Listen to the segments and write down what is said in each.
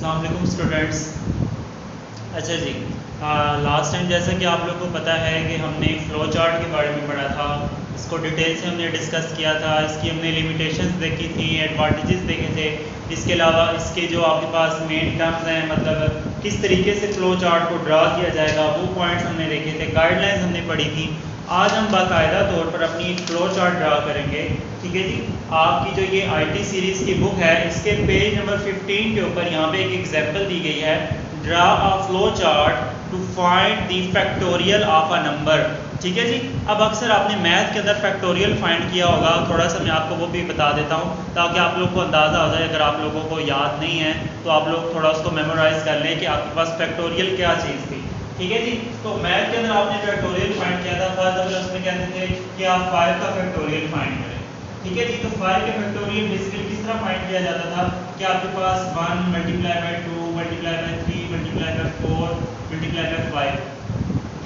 अस्सलाम वालेकुम स्टूडेंट्स। अच्छा जी, लास्ट टाइम जैसा कि आप लोगों को पता है कि हमने फ़्लो चार्ट के बारे में पढ़ा था। इसको डिटेल से हमने डिस्कस किया था। इसकी हमने लिमिटेशंस देखी थी, एडवांटेजेस देखे थे। इसके अलावा इसके जो आपके पास मेन टर्म्स हैं, मतलब किस तरीके से फ़्लो चार्ट को ड्रा किया जाएगा, वो पॉइंट्स हमने देखे थे। गाइडलाइंस हमने पढ़ी थी। आज हम बाकायदा तौर पर अपनी फ़्लो चार्ट ड्रा करेंगे। ठीक है जी, आपकी जो ये IT सीरीज़ की बुक है, इसके पेज नंबर 15 के ऊपर यहाँ पे एक एग्जांपल दी गई है, draw a flow chart to find the factorial of a number. ठीक है जी, अब अक्सर आपने मैथ के अंदर फैक्टोरियल फाइंड किया होगा। थोड़ा सा मैं आपको वो भी बता देता हूँ ताकि आप लोग को अंदाज़ा हो जाए। अगर आप लोगों को याद नहीं है तो आप लोग थोड़ा उसको मेमोराइज कर लें कि आपके पास फैक्टोरियल क्या चीज़ थी। ठीक है जी, तो मैथ के अंदर आपने फैक्टोरियल फाइंड किया था। फर्स्ट अगर उसमें कहते थे कि आप 5 का फैक्टोरियल फाइंड करें। ठीक है जी, तो 5 के फैक्टोरियल बेसिकली किस तरह फाइंड किया जाता था कि आपके पास 1 multiply by 2 multiply by 3 multiply by 4 multiply by 5।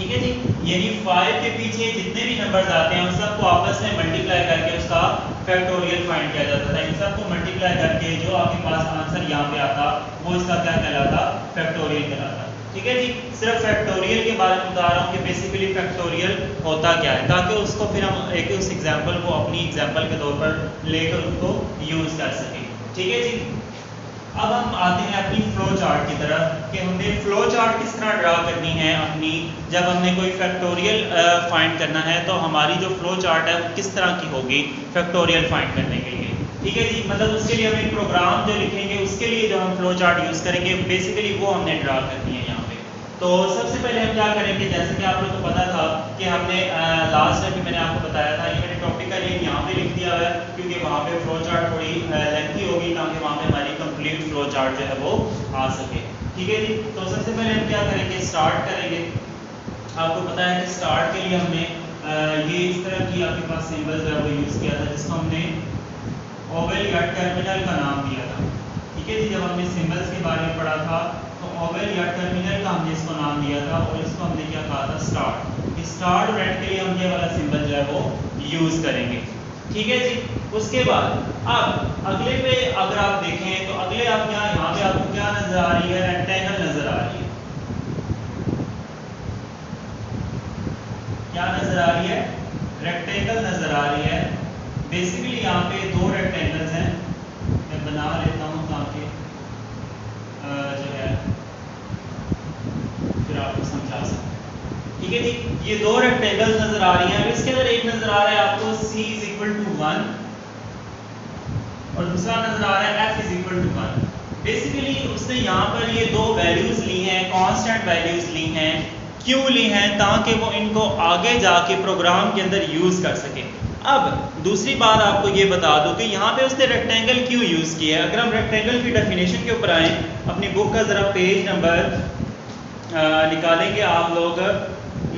ठीक है जी, यानी 5 के पीछे जितने भी नंबर्स आते हैं उन सबको आपस में मल्टीप्लाई करके उसका फैक्टोरियल फाइंड किया जाता था। इन सबको मल्टीप्लाई करके जो आपके पास आंसर यहाँ पे आता वो इसका क्या कहलाता, फैक्टोरियल कहलाता। ठीक है जी, सिर्फ फैक्टोरियल के बारे में बता रहा हूँ कि बेसिकली फैक्टोरियल होता क्या है, ताकि उसको फिर हम एक उस एग्जांपल को अपनी एग्जांपल के तौर पर लेकर उसको यूज़ कर सकें। ठीक है जी, अब हम आते हैं अपनी फ्लो चार्ट की तरफ कि हमने फ्लो चार्ट किस तरह ड्रा करनी है अपनी। जब हमने कोई फैक्टोरियल फाइंड करना है तो हमारी जो फ्लो चार्ट है वो किस तरह की होगी फैक्टोरियल फाइंड करने के लिए। ठीक है जी, मतलब उसके लिए हम एक प्रोग्राम जो लिखेंगे उसके लिए जो हम फ्लो चार्ट यूज़ करेंगे बेसिकली वो हमने ड्रा करनी है यहाँ पे। तो सबसे पहले हम क्या करेंगे, जैसे कि आप लोग को पता था कि हमने लास्ट टाइम भी मैंने आपको बताया था, ये मैंने टॉपिक का लिंक यहाँ पे लिख दिया है क्योंकि वहाँ पे फ्लो चार्ट थोड़ी लेंथी होगी ताकि वहाँ पे हमारी कंप्लीट फ्लो चार्ट जो है वो आ सके। ठीक है जी, तो सबसे पहले हम क्या करेंगे, स्टार्ट करेंगे। आपको पता है कि स्टार्ट के लिए हमने ये इस तरह की आपके पास सिंबल जो है वो यूज़ किया था जिसको हमने ओवल या टर्मिनल का नाम दिया था। ठीक है जी, जब हमने सिंबल्स के बारे में पढ़ा था तो ओवल या टर्मिनल का हमने इसको नाम दिया था और इसको हमने क्या कहा था, स्टार्ट। स्टार्ट और एंड के लिए हम ये वाला सिंबल जो है वो यूज़ करेंगे। ठीक है जी, उसके बाद अब अगले पे अगर आप देखें तो अगले आप यहाँ पे आपको क्या नजर आ रही है, रेक्टेंगल नजर आ रही है। क्या नजर आ रही है, रेक्टेंगल नजर आ रही है। बेसिकली यहाँ पे दो रेक्टेंगल्स हैं, मैं बना लेता हूँ ताकि जो है फिर आपको समझा सकते। ठीक है जी, ये दो रेक्टेंगल्स नजर आ रही हैं। अब इसके अंदर एक नजर आ रहा है आपको c = 1 और दूसरा नजर आ रहा है f = 1। बेसिकली उसने यहाँ पर ये दो वैल्यूज ली हैं, कांस्टेंट वैल्यूज ली हैं। क्यों ली हैं, ताकि वो इनको आगे जाके प्रोग्राम के अंदर यूज कर सके। अब दूसरी बात आपको ये बता दूं कि यहाँ पे उसने रेक्टेंगल क्यों यूज किया है। अगर हम रेक्टेंगल की डेफिनेशन के ऊपर आए, अपनी बुक का जरा पेज नंबर निकालेंगे आप लोग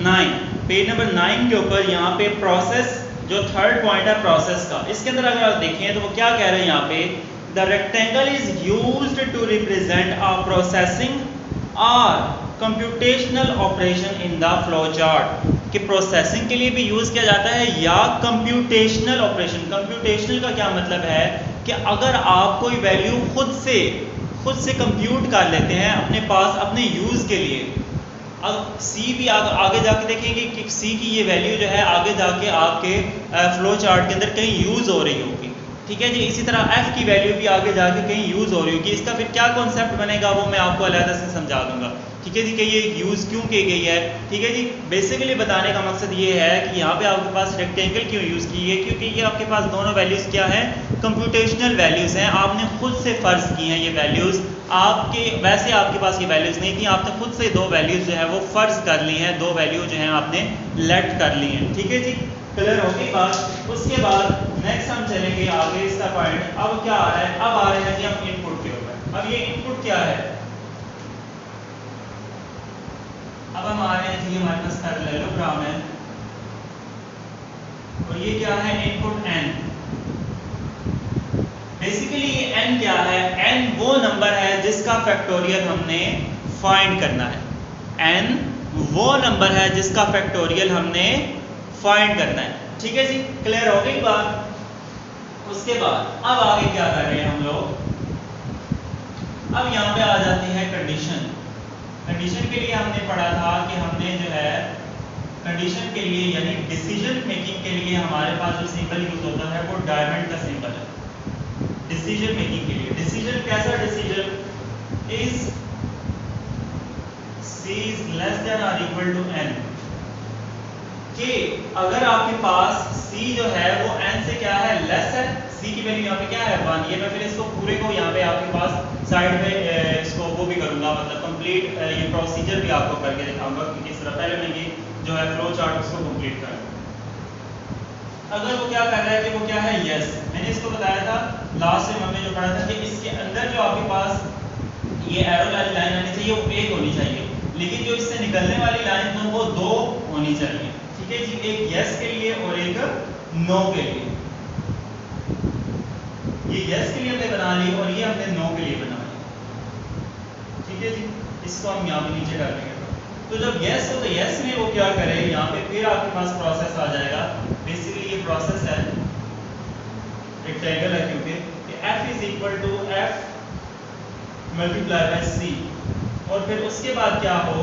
9, पेज नंबर 9 के ऊपर यहाँ पे प्रोसेस जो थर्ड पॉइंट है प्रोसेस का, इसके अंदर अगर आप देखें तो वो क्या कह रहे हैं यहाँ पे, the rectangle is used to represent a processing और computational operation in the flow chart. कि प्रोसेसिंग के लिए भी यूज़ किया जाता है या कंप्यूटेशनल ऑपरेशन। कंप्यूटेशनल का क्या मतलब है कि अगर आप कोई वैल्यू खुद से कंप्यूट कर लेते हैं अपने पास अपने यूज़ के लिए। अब सी भी आगे जाके देखेंगे कि सी की ये वैल्यू जो है आगे जाके आपके फ्लो चार्ट के अंदर कहीं यूज़ हो रही होगी। ठीक है जी, इसी तरह एफ की वैल्यू भी आगे जाके कहीं यूज़ हो रही होगी। इसका फिर क्या कॉन्सेप्ट बनेगा वो मैं आपको अलग से समझा दूंगा। ठीक है जी, कि ये यूज़ क्यों की गई है। ठीक है जी, बेसिकली बताने का मकसद ये है कि यहाँ पे आपके पास रेक्टेंगल क्यों यूज़ की है, क्योंकि ये आपके पास दोनों वैल्यूज़ क्या हैं, कंप्यूटेशनल वैल्यूज़ हैं। आपने खुद से फ़र्ज़ की हैं ये वैल्यूज़, आपके वैसे आपके पास ये वैल्यूज़ नहीं थी, आपने खुद से दो वैल्यूज़ जो है वो फ़र्ज़ कर ली हैं, दो वैल्यू जो हैं आपने लेट कर ली हैं। ठीक है जी, क्लियर होगी बात। उसके बाद नेक्स्ट हम चलेंगे आगे इसका पॉइंट। अब क्या आ रहा है, अब आ रहे हैं जी हम इनपुट के ऊपर। अब ये इनपुट क्या है, अब हम आ रहे हैं जी हमारे पास पैरेललोग्राम है और ये क्या है, इनपुट n। बेसिकली ये n क्या है, n वो नंबर है जिसका फैक्टोरियल हमने फाइंड करना है। n वो नंबर है जिसका फैक्टोरियल हमने फाइंड करना है। ठीक है जी, क्लियर हो गई बात। उसके बाद अब आगे क्या कर रहे हैं हम लोग, अब यहाँ पे आ जाती है कंडीशन। कंडीशन के लिए हमने पढ़ा था कि हमने जो है कंडीशन के लिए यानी डिसीजन मेकिंग के लिए हमारे पास जो सिंबल यूज होता है वो डायमंड का सिंबल है डिसीजन मेकिंग के लिए। डिसीजन कैसा decision? Is C is less than or equal to n, कि अगर आपके पास C जो है वो n से क्या है लेस है, C की वैल्यू यहाँ पे क्या है 1। ये मैं फिर इसको पूरे को यहाँ पे आपके पास साइड में इसको वो भी करूँगा, मतलब कंप्लीट ये प्रोसीजर भी आपको करके दिखाऊंगा कि किस तरह पहले मैं ये जो है फ्लो चार्ट उसको कंप्लीट करूँ। अगर वो क्या कर रहा है कि वो क्या है यस, मैंने इसको बताया था लास्ट में हमने जो पढ़ा था कि इसके अंदर जो आपके पास ये एरो वाली लाइन आनी चाहिए वो एक होनी चाहिए, लेकिन जो इससे निकलने वाली लाइन है वो दो होनी चाहिए। ठीक है जी, एक यस के लिए और एक नो के लिए। ये यस के लिए हमने बना ली और ये हमने नो के लिए बना ली। ठीक है जी, इसको हम यहाँ पे नीचे कर लेंगे। तो जब यस हो तो यस में वो क्या करे, यहाँ पे फिर आपके पास प्रोसेस आ जाएगा। बेसिकली ये प्रोसेस है रेक्टेंगल है क्योंकि f is equal to f multiply by c, और फिर उसके बाद क्या हो,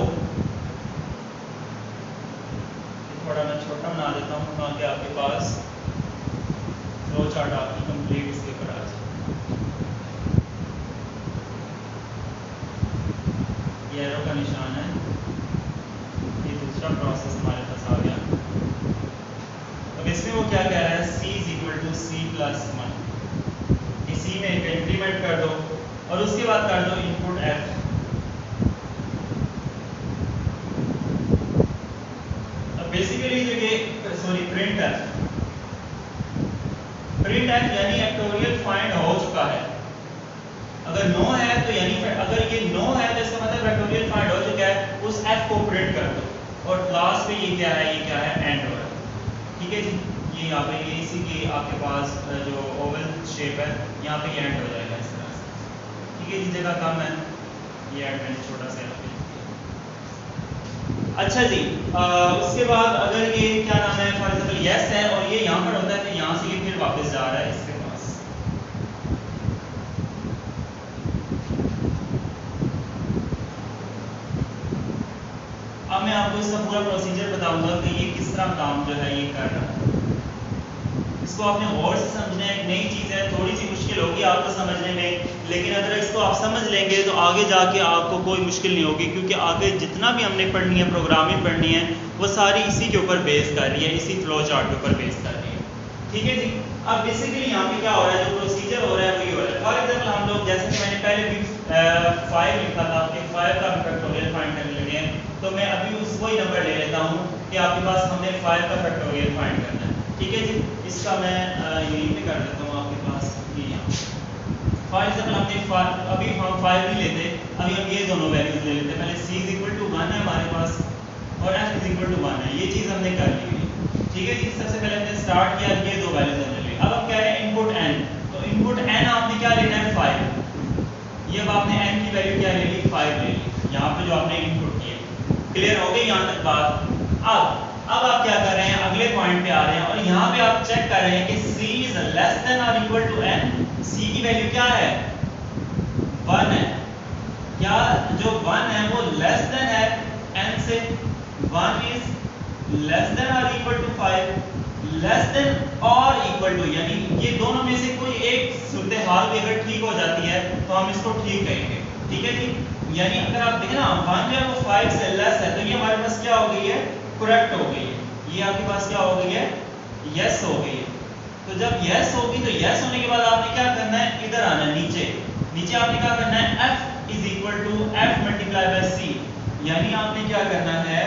थोड़ा मैं छोटा बना देता हूँ ताकि आपके पास फ्लो चार्ट आपकी कंप्लीट इसके ऊपर आ जाए। ये एरो का निशान है, ये दूसरा प्रोसेस हमारे पास आ गया। अब इसमें वो क्या कह रहा है, c is equal to c plus 1, इसी में एक इंक्रीमेंट कर दो और उसके बाद कर दो इनपुट f। बेसिकली जो ये प्रिंट f यानी फैक्टोरियल फाइंड हो चुका है। अगर नो है तो यानी अगर ये नो है तो इसका मतलब फैक्टोरियल फाइंड हो चुका है, उस f को प्रिंट कर दो और लास्ट में ये क्या है, ये क्या है एंड हो रहा है। ठीक है जी, ये यहाँ पे ये इसी की आपके पास जो ओवल शेप है यहाँ पे ये एंड हो जाएगा इस तरह से। ठीक है जी, जगह कम है, ये एंड मैंने छोटा सा यहाँ पे। अच्छा जी, उसके बाद अगर ये क्या नाम है फॉर एग्जांपल यस है और ये यहाँ पर होता है तो यहाँ से ये फिर वापस जा रहा है इसके पास। अब मैं आपको इसका पूरा प्रोसीजर बताऊंगा कि ये किस तरह काम जो है ये कर रहा है। इसको आपने गौर से समझना है, एक नई चीज़ है, थोड़ी सी मुश्किल होगी आपको समझने में, लेकिन अगर इसको आप समझ लेंगे तो आगे जाके आपको कोई मुश्किल नहीं होगी, क्योंकि आगे जितना भी हमने पढ़नी है प्रोग्रामिंग पढ़नी है वो सारी इसी के ऊपर बेस कर रही है, इसी फ्लो चार्ट के ऊपर बेस कर रही है। ठीक है जी, अब बेसिकली यहाँ पे क्या हो रहा है, जो प्रोसीजर हो रहा है वही हो रहा है। फॉर एग्जाम्पल हम लोग जैसे कि मैंने पहले भी 5 लिखा था कि 5 का फैक्टोरियल फाइंड करने लगे हैं, तो मैं अभी उस वही नंबर ले लेता हूँ कि आपके पास हमने 5 का फैक्टोरियल फाइंड करना है। ठीक है जी, इसका मैं यहीं पे कर देता हूँ आपके पास ये यहाँ। फॉर एग्जाम्पल हमने अभी हम 5 नहीं लेते, अभी हम ये दोनों वैल्यूज ले लेते हैं। पहले c इज इक्वल टू 1 है हमारे पास और f इज इक्वल टू 1 है, ये चीज़ हमने कर ली। ठीक है जी, सबसे पहले हमने स्टार्ट किया, ये दो वैल्यूज हमने ली। अब हम कह रहे हैं इनपुट n, तो इनपुट n आपने क्या लेना है 5। ये अब आपने n की वैल्यू क्या ले ली 5 ले ली, यहाँ पे जो आपने इनपुट किया। क्लियर हो गई यहाँ तक बात? अब आप क्या कर रहे हैं, अगले पॉइंट पे आ रहे हैं और यहाँ पे आप चेक कर रहे हैं कि c इज लेस देन और इक्वल टू n। c की वैल्यू क्या है 1 है, क्या जो 1 है वो लेस देन है n से, 1 इज लेस देन और इक्वल टू 5, लेस देन और इक्वल टू, यानी ये दोनों में से कोई एक सूरत हाल भी अगर ठीक हो जाती है तो हम इसको ठीक कहेंगे। ठीक है जी, यानी अगर आप देखें ना 1 जो है वो 5 से लेस है तो ये हमारे पास क्या हो गई है, करेक्ट हो गई है। ये आपके पास क्या हो गई है, यस हो गई है। तो जब यस होगी तो यस होने के बाद आपने क्या करना है, इधर आना है नीचे। नीचे आपने क्या करना है, f is equal to f multiply by c, यानी आपने क्या करना है,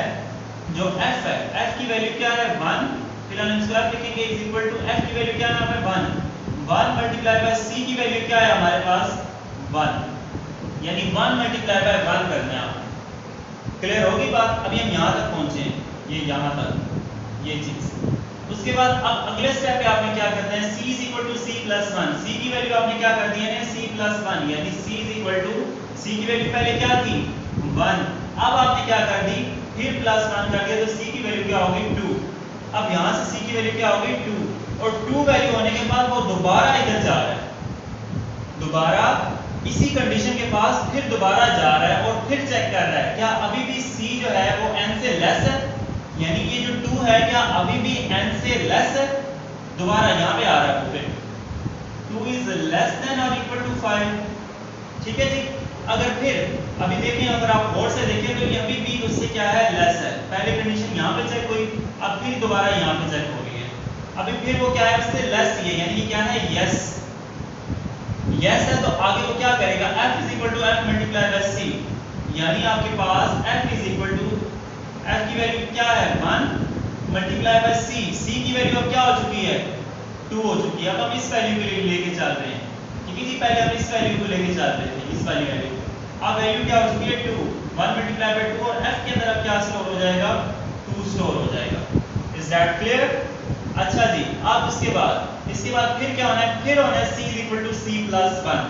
जो f है f की वैल्यू क्या है 1, फिलहाल हम इसको f लिखेंगे इज इक्वल टू f की वैल्यू क्या है 1 मल्टीप्लाई बाय c की वैल्यू क्या है हमारे पास 1, यानी 1 मल्टीप्लाई बाय 1 करना है आपको। क्लियर होगी बात? अभी हम यहाँ तक पहुँचे, ये यहाँ तक ये चीज़। उसके बाद अब अगले स्टेप पे आपने क्या करना है, c is equal to c plus 1, c की वैल्यू आपने क्या कर दी है c प्लस 1, यानी c is equal to c की वैल्यू पहले क्या थी 1, अब आपने क्या कर दी फिर प्लस 1 कर दिया तो c की वैल्यू क्या हो गई 2। अब यहाँ से c की वैल्यू क्या हो गई 2, और 2 वैल्यू होने के बाद वो दोबारा इधर जा रहा है, दोबारा इसी कंडीशन के पास फिर दोबारा जा रहा है और फिर चेक कर रहा है क्या अभी भी c जो है वो n से लेस है, यानी ये जो 2 है क्या अभी भी n से लेस है। दोबारा यहाँ पे आ रहा है फिर 2 इज लेस देन और इक्वल टू 5। ठीक है जी। अगर फिर अभी देखें, अगर आप गौर से देखें तो ये अभी भी उससे क्या है, लेस है। पहले कंडीशन यहाँ पे चेक हुई, अब फिर दोबारा यहाँ पे चेक हो रही है, अभी फिर वो क्या है, उससे लेस ही है, यानी क्या है, यस यस है। तो आगे वो क्या करेगा, f is equal to F multiply by C, यानी आपके पास f is equal to f की वैल्यू क्या है 1 मल्टीप्लाई बाय c, c की वैल्यू अब क्या हो चुकी है 2 हो चुकी है। अब हम इस वैल्यू को लेके चल रहे हैं, ठीक है जी। पहले हम इस वैल्यू को लेके चल रहे थे, इस वाली वैल्यू को, अब वैल्यू क्या हो चुकी है 2, 1 मल्टीप्लाई बाय 2 और f के अंदर अब क्या स्टोर हो जाएगा 2 स्टोर हो जाएगा। Is that clear? अच्छा जी। अब इसके बाद फिर क्या होना है, फिर होना है c is equal to c plus 1,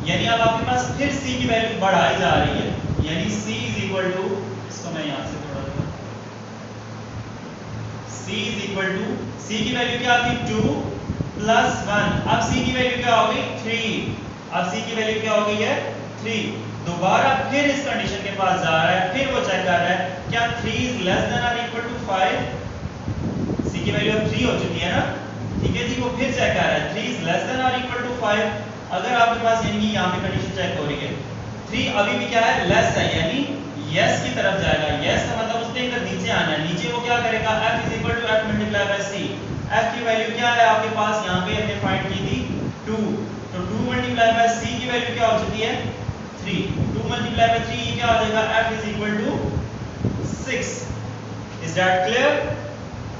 यानी अब आपके पास फिर c की वैल्यू बढ़ाई जा रही है, यानी c इज इक्वल टू, इसको मैं यहां से थोड़ा सा, c is equal to, c की वैल्यू क्या थी 2 प्लस 1, अब c की वैल्यू क्या हो गई 3, अब c की वैल्यू क्या हो गई है 3। दोबारा फिर इस कंडीशन के पास जा रहा है, फिर वो चेक कर रहा है क्या 3 इज लेस देन और इक्वल टू 5, c की वैल्यू अब 3 हो चुकी है ना, ठीक है जी। वो फिर चेक कर रहा है 3 इज लेस देन और इक्वल टू 5, अगर आपके पास यानी यहाँ पे कंडीशन चेक हो रही है 3 अभी भी क्या है, लेस है, यानी यस की तरफ जाएगा। यस का मतलब उसने इधर नीचे आना है, नीचे वो क्या करेगा f is equal to f multiply by c, f की वैल्यू क्या है आपके पास, यहाँ पे हमने फाइंड की थी 2, तो 2 मल्टीप्लाई बाय c की वैल्यू क्या हो चुकी है 3, 2 मल्टीप्लाई बाय 3 क्या हो जाएगा, f is equal to 6। Is that clear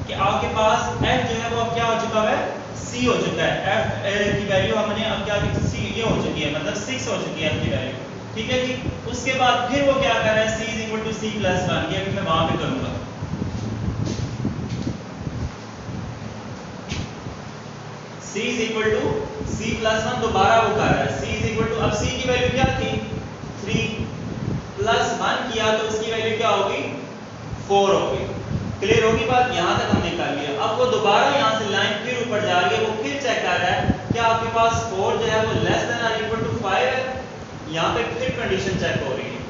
कि आपके पास f जो है वो अब क्या हो चुका है, c हो चुका है, f की वैल्यू हमने अब क्या की, c ये हो चुकी है, मतलब 6 हो चुकी है f की वैल्यू, ठीक है जी। उसके बाद फिर वो क्या कर रहा है, c is equal to c plus 1, ये अभी मैं वहां पे करूंगा, c is equal to c plus 1, दोबारा वो कर रहा है c इज इक्वल टू, अब c की वैल्यू क्या थी 3 प्लस 1 किया तो उसकी वैल्यू क्या होगी 4 होगी। क्लियर होगी बात, यहां तक हमने कर लिया। अब वो दोबारा यहां से लाइन फिर ऊपर जा रही है, वो फिर चेक कर रहा है क्या आपके पास 4 जो है वो लेस देन और इक्वल टू 5 है, यहां पे फिर कंडीशन चेक हो रही है।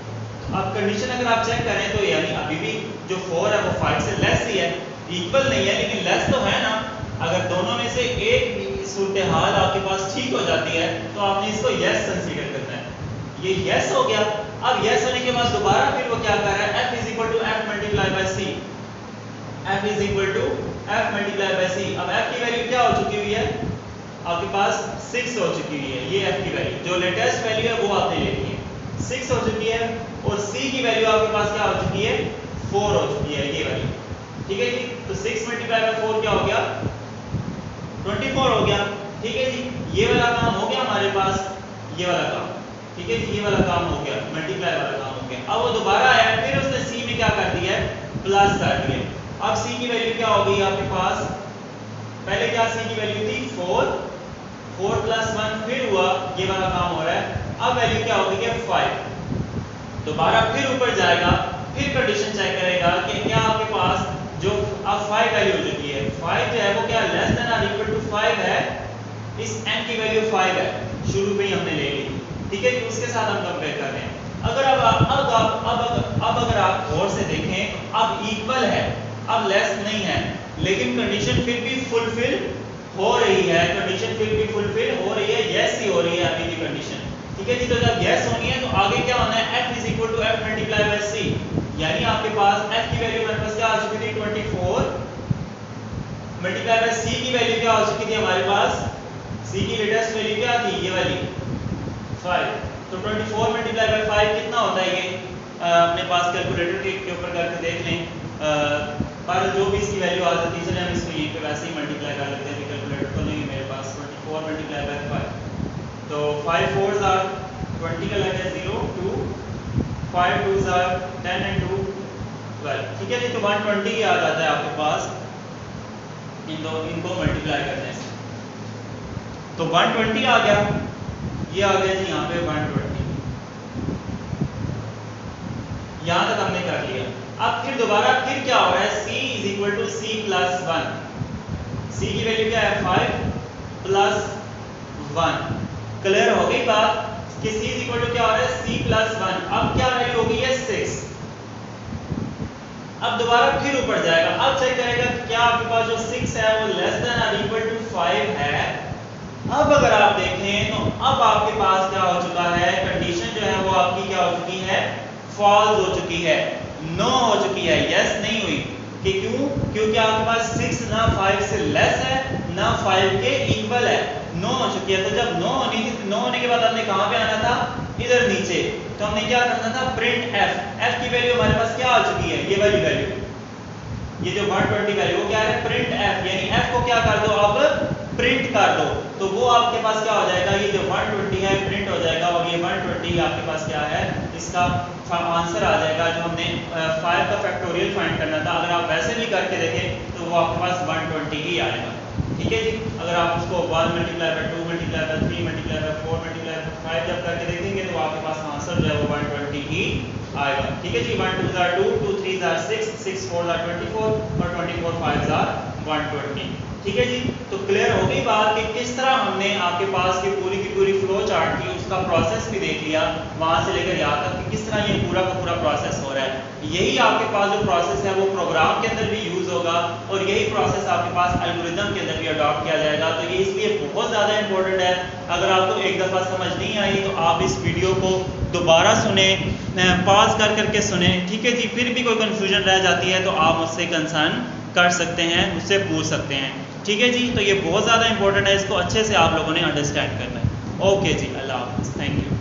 अब कंडीशन अगर आप चेक करें तो यानी अभी भी जो 4 है वो 5 से लेस ही है, इक्वल नहीं है लेकिन लेस तो है ना। अगर दोनों में से एक भी सूरत हाल आपके पास ठीक हो जाती है तो आपने इसको यस कंसीडर करना है, ये यस हो गया। अब यस होने के बाद दोबारा फिर वो क्या कर रहा है, f is equal to f multiply by c, f is equal to f multiply by c। अब f की वैल्यू क्या हो चुकी हुई है आपके पास 6 हो चुकी हुई है, ये f की वैल्यू जो लेटेस्ट वैल्यू है वो आपने लेनी है, 6 हो चुकी है, और c की वैल्यू आपके पास क्या हो चुकी है 4 हो चुकी है, ये वैल्यू, ठीक है जी। तो 6 मल्टीप्लाई बाय 4 क्या हो गया 24 हो गया, ठीक है जी। ये वाला काम हो गया हमारे पास, ये वाला काम, ठीक है जी, ये वाला काम हो गया, मल्टीप्लाई वाला काम हो गया। अब वो दोबारा आया, फिर उसने c में क्या कर दिया है प्लस कर दिया। अब c की वैल्यू क्या हो गई आपके पास, पहले क्या c की वैल्यू थी 4, 4 प्लस 1 फिर हुआ, ये वाला काम हो रहा है। अब वैल्यू क्या हो गई है 5, दोबारा फिर ऊपर जाएगा, फिर कंडीशन चेक करेगा कि क्या आपके पास जो अब 5 वैल्यू हो चुकी है, 5 जो है वो क्या लेस देन और इक्वल टू 5 है, इस n की वैल्यू 5 है, शुरू में ही हमने ले ली, ठीक है जी। उसके साथ हम कंपेयर कर रहे हैं। अगर अब अगर आप गौर से देखें, अब इक्वल है, अब लेस नहीं है, लेकिन कंडीशन फिर भी फुलफिल हो रही है, कंडीशन फिर भी फुलफिल हो रही है, यस ही हो रही है अभी की कंडीशन, ठीक है जी। तो जब यस होनी है तो आगे क्या होना है, f is equal to f multiply by c, यानी आपके पास f की वैल्यू हमारे पास क्या आ चुकी थी 24 मल्टीप्लाई बाय c की वैल्यू क्या हो चुकी थी हमारे पास, c की लेटेस्ट वैल्यू क्या थी ये वाली 5, तो 24 मल्टीप्लाई बाय 5 कितना होता है ये, अपने पास कैलकुलेटर के ऊपर करके देख लें, पर जो भी इसकी वैल्यू आ जाती है, चलिए हम इसको यहीं पे वैसे ही मल्टीप्लाई कर लेते हैं, कैलकुलेटर तो नहीं है मेरे पास। 24 मल्टीप्लाई बाय 5, तो 5 4s आर 20 का लग गया 0 2, 5 2s आर 10 एंड 2 12, ठीक है जी। तो 120 आ जाता है आपके पास इनको मल्टीप्लाई करने से, तो 120 आ गया, ये आ गया जी यहाँ पे 120, यहाँ तक हमने कर लिया। अब फिर दोबारा फिर क्या हो रहा है, c is equal to c plus 1, c की वैल्यू क्या है 5 प्लस 1, क्लियर हो गई बात। कि c इज इक्वल टू क्या हो रहा है c प्लस 1। अब क्या वैल्यू होगी ये 6। अब दोबारा फिर ऊपर जाएगा, अब चेक करेगा कि क्या आपके पास जो 6 है वो लेस देन और इक्वल टू 5 है। अब अगर आप देखें तो अब आपके पास क्या हो चुका है, कंडीशन जो है वो आपकी क्या हो चुकी है, फॉल्स हो चुकी है, नो हो चुकी है, यस नहीं हुई। कि क्यों? क्योंकि आपके पास 6 ना 5 से लेस है ना 5 के इक्वल है, नो हो चुकी है। तो जब नो होनी थी, नो होने के बाद हमने कहाँ पे आना था, इधर नीचे। तो हमने क्या करना था, प्रिंट एफ की वैल्यू हमारे पास क्या आ चुकी है, ये वाली वैल्यू, ये जो 120 वैल्यू वो क्या है, प्रिंट एफ, यानी एफ को क्या कर दो, अब प्रिंट कर दो। तो वो आपके पास क्या हो जाएगा, ये जो 120 है प्रिंट हो जाएगा, और ये 120 आपके पास क्या है, इसका आंसर आ जाएगा। जो हमने 5 का फैक्टोरियल फाइंड करना था, अगर आप वैसे भी करके देखें तो वो आपके पास 120 ही आएगा। ठीक है जी, अगर आप उसको 1 multiply bye 2 multiply by 3 multiply by 4 multiply by 5 जब करके देखेंगे तो आपके पास आंसर जो है वो 120 ही आएगा। ठीक है जी, 1 2 2 2 3 6 6 4 24 और 24 5 120। ठीक है जी, तो क्लियर हो गई बात कि किस तरह हमने आपके पास की पूरी फ्लो चार्ट की, उसका प्रोसेस भी देख लिया वहां से लेकर यहाँ तक कि किस तरह ये पूरा का पूरा प्रोसेस हो रहा है। यही आपके पास जो प्रोसेस है वो प्रोग्राम के अंदर भी यूज होगा और यही प्रोसेस आपके पास एल्गोरिथम के अंदर भी अडॉप्ट किया जाएगा। तो ये इसलिए बहुत ज़्यादा इंपॉर्टेंट है। अगर आपको एक दफ़ा समझ नहीं आई तो आप इस वीडियो को दोबारा सुने, पॉज कर करके सुने। ठीक है जी, फिर भी कोई कन्फ्यूजन रह जाती है तो आप मुझसे कंसर्न कर सकते हैं, मुझसे पूछ सकते हैं। ठीक है जी, तो ये बहुत ज़्यादा इंपॉर्टेंट है, इसको अच्छे से आप लोगों ने अंडरस्टैंड करना है। ओके जी, अल्लाह हाफ़िज़, थैंक यू।